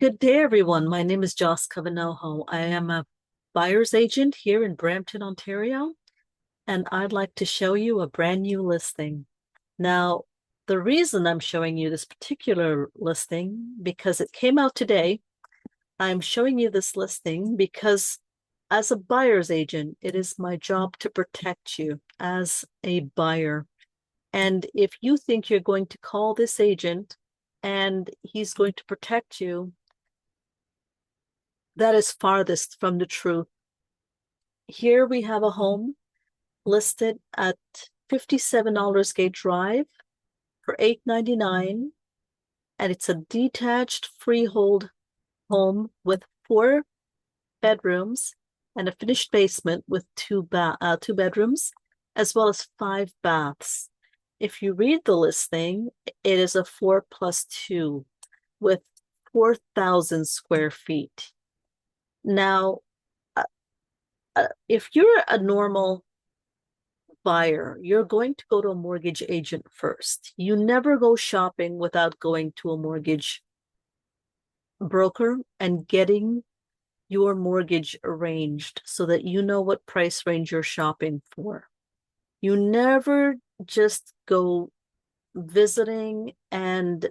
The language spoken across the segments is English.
Good day, everyone. My name is Joss Covenoho. I am a buyer's agent here in Brampton, Ontario, and I'd like to show you a brand new listing. Now, the reason I'm showing you this particular listing, because it came out today, I'm showing you this listing because as a buyer's agent, it is my job to protect you as a buyer. And if you think you're going to call this agent and he's going to protect you, that is farthest from the truth. Here we have a home listed at $57 Gate Drive for $899, and it's a detached freehold home with 4 bedrooms and a finished basement with two bedrooms, as well as 5 baths. If you read the listing, it is a 4+2 with 4,000 square feet. Now, if you're a normal buyer, you're going to go to a mortgage agent first. You never go shopping without going to a mortgage broker and getting your mortgage arranged so that you know what price range you're shopping for. You never just go visiting and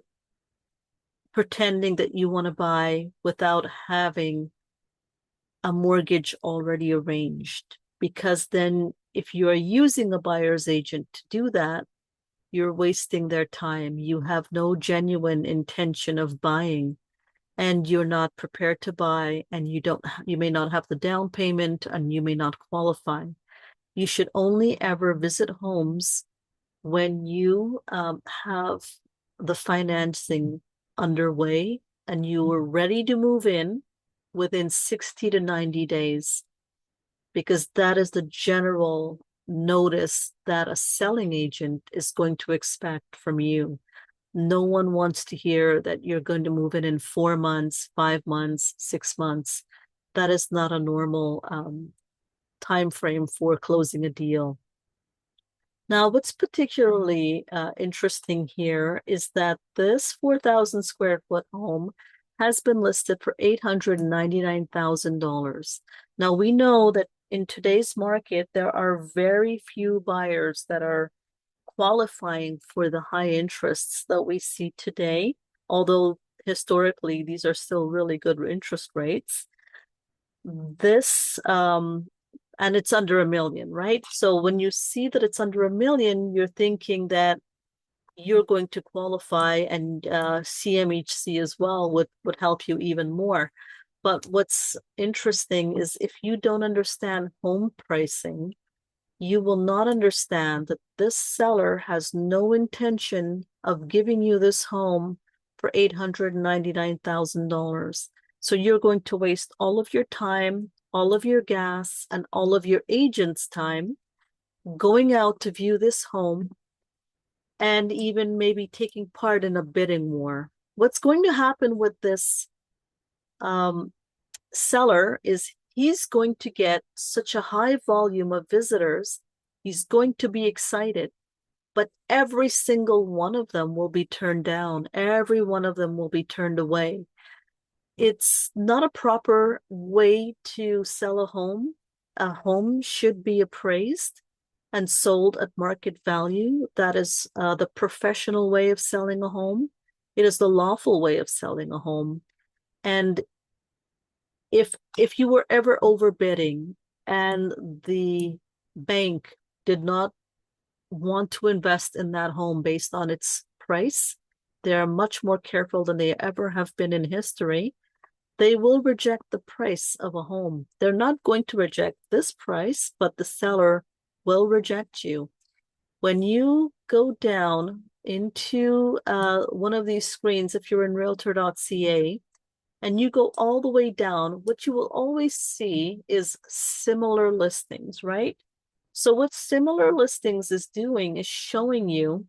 pretending that you want to buy without having a mortgage already arranged, because then if you are using a buyer's agent to do that, you're wasting their time. You have no genuine intention of buying, and you're not prepared to buy, and you may not have the down payment, and you may not qualify. You should only ever visit homes when you have the financing underway and you are ready to move in within 60 to 90 days, because that is the general notice that a selling agent is going to expect from you. No one wants to hear that you're going to move in 4 months, 5 months, 6 months. That is not a normal time frame for closing a deal. Now, what's particularly interesting here is that this 4,000 square foot home has been listed for $899,000. Now, we know that in today's market, there are very few buyers that are qualifying for the high interests that we see today, although historically these are still really good interest rates. This and it's under $1 million, right? So when you see that it's under $1 million, you're thinking that you're going to qualify, and CMHC as well would help you even more. But what's interesting is if you don't understand home pricing, you will not understand that this seller has no intention of giving you this home for $899,000. So you're going to waste all of your time, all of your gas, and all of your agent's time going out to view this home and even maybe taking part in a bidding war. What's going to happen with this seller is he's going to get such a high volume of visitors. He's going to be excited, but every single one of them will be turned down. Every one of them will be turned away. It's not a proper way to sell a home. A home should be appraised and sold at market value. That is the professional way of selling a home. It is the lawful way of selling a home. And if you were ever overbidding and the bank did not want to invest in that home based on its price, they're much more careful than they ever have been in history. They will reject the price of a home. They're not going to reject this price, but the seller will reject you. When you go down into one of these screens, if you're in realtor.ca, and you go all the way down, what you will always see is similar listings, right? So what similar listings is doing is showing you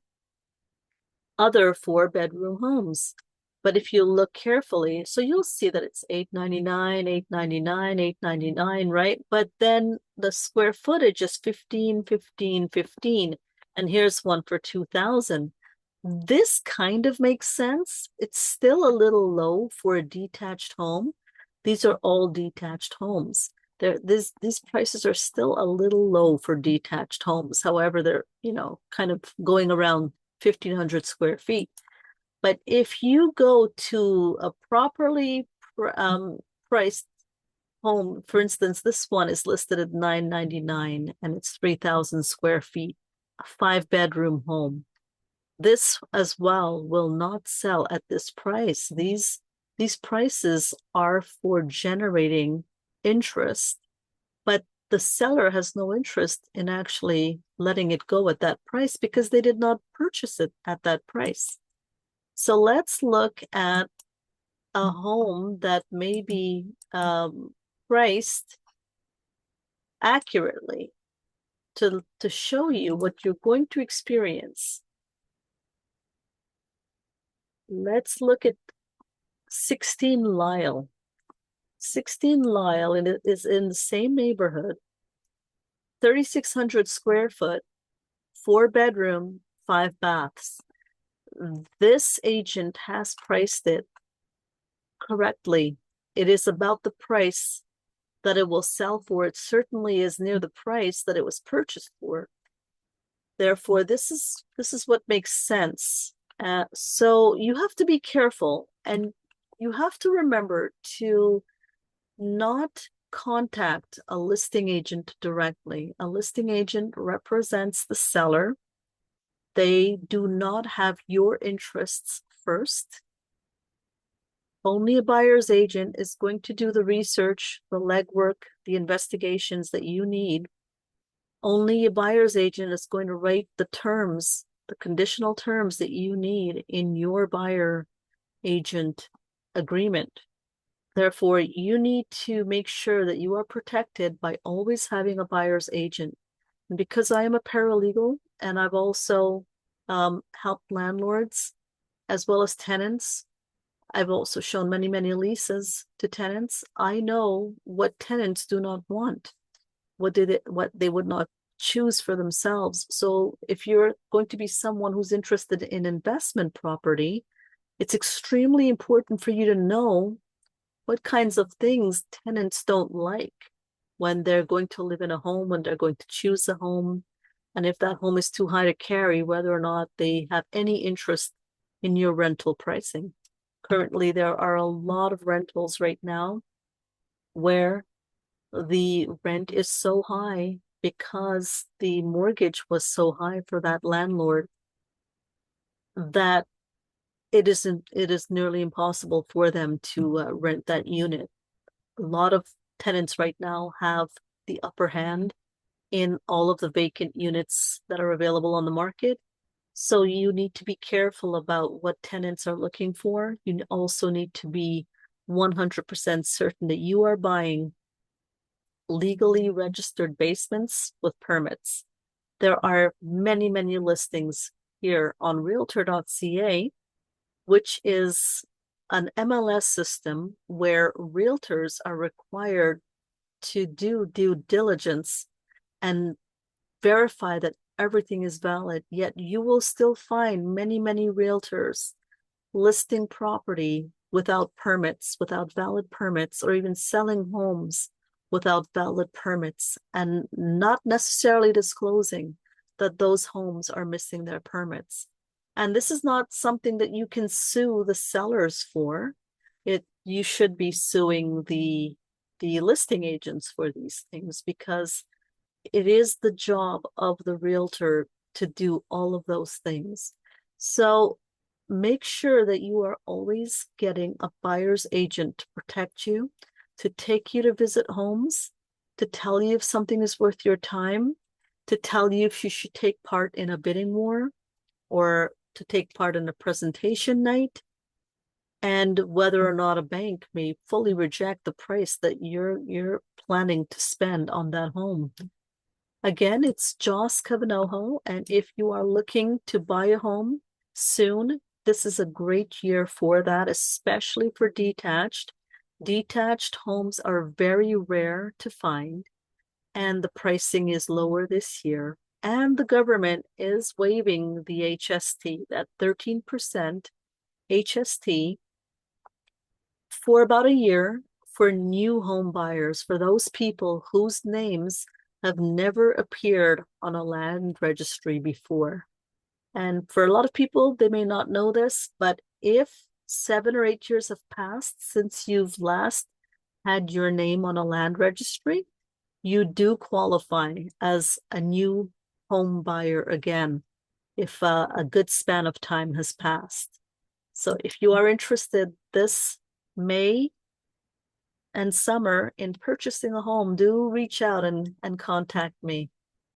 other 4 bedroom homes. But if you look carefully, so you'll see that it's $899, $899, $899, right? But then the square footage is 15, 15, 15. And here's one for 2,000. This kind of makes sense. It's still a little low for a detached home. These are all detached homes. These prices are still a little low for detached homes. However, they're, kind of going around 1,500 square feet. But if you go to a properly priced home, for instance, this one is listed at $999 and it's 3,000 square feet, a 5-bedroom home. This as well will not sell at this price. These prices are for generating interest, but the seller has no interest in actually letting it go at that price because they did not purchase it at that price. So let's look at a home that may be priced accurately to show you what you're going to experience. Let's look at 16 Lyle. 16 Lyle, and it is in the same neighborhood. 3,600 square foot, 4-bedroom, 5 baths. This agent has priced it correctly. It is about the price that it will sell for. It certainly is near the price that it was purchased for. Therefore, this is what makes sense. So you have to be careful, and you have to remember to not contact a listing agent directly. A listing agent represents the seller. They do not have your interests first. Only a buyer's agent is going to do the research, the legwork, the investigations that you need. Only a buyer's agent is going to write the terms, the conditional terms that you need in your buyer agent agreement. Therefore, you need to make sure that you are protected by always having a buyer's agent. And because I am a paralegal and I've also helped landlords as well as tenants, I've also shown many, many leases to tenants. I know what tenants do not want, what they would not choose for themselves. So if you're going to be someone who's interested in investment property, it's extremely important for you to know what kinds of things tenants don't like when they're going to live in a home, when they're going to choose a home, and if that home is too high to carry, whether or not they have any interest in your rental pricing. Currently, there are a lot of rentals right now where the rent is so high because the mortgage was so high for that landlord that it is nearly impossible for them to rent that unit. A lot of tenants right now have the upper hand in all of the vacant units that are available on the market. So you need to be careful about what tenants are looking for. You also need to be 100% certain that you are buying legally registered basements with permits. There are many, many listings here on realtor.ca, which is an MLS system where realtors are required to do due diligence and verify that everything is valid. Yet you will still find many, many realtors listing property without permits, without valid permits, or even selling homes without valid permits, and not necessarily disclosing that those homes are missing their permits. And this is not something that you can sue the sellers for. You should be suing the listing agents for these things, because it is the job of the realtor to do all of those things. So make sure that you are always getting a buyer's agent to protect you, to take you to visit homes, to tell you if something is worth your time, to tell you if you should take part in a bidding war or to take part in a presentation night, and whether or not a bank may fully reject the price that you're planning to spend on that home. Again, it's Joss Covenoho, and if you are looking to buy a home soon, this is a great year for that, especially for detached. Detached homes are very rare to find, and the pricing is lower this year. and the government is waiving the HST, that 13% HST, for about a year for new home buyers, for those people whose names have never appeared on a land registry before. And for a lot of people, they may not know this, but if 7 or 8 years have passed since you've last had your name on a land registry, you do qualify as a new home buyer again if a good span of time has passed. So if you are interested this May and summer in purchasing a home, do reach out and contact me.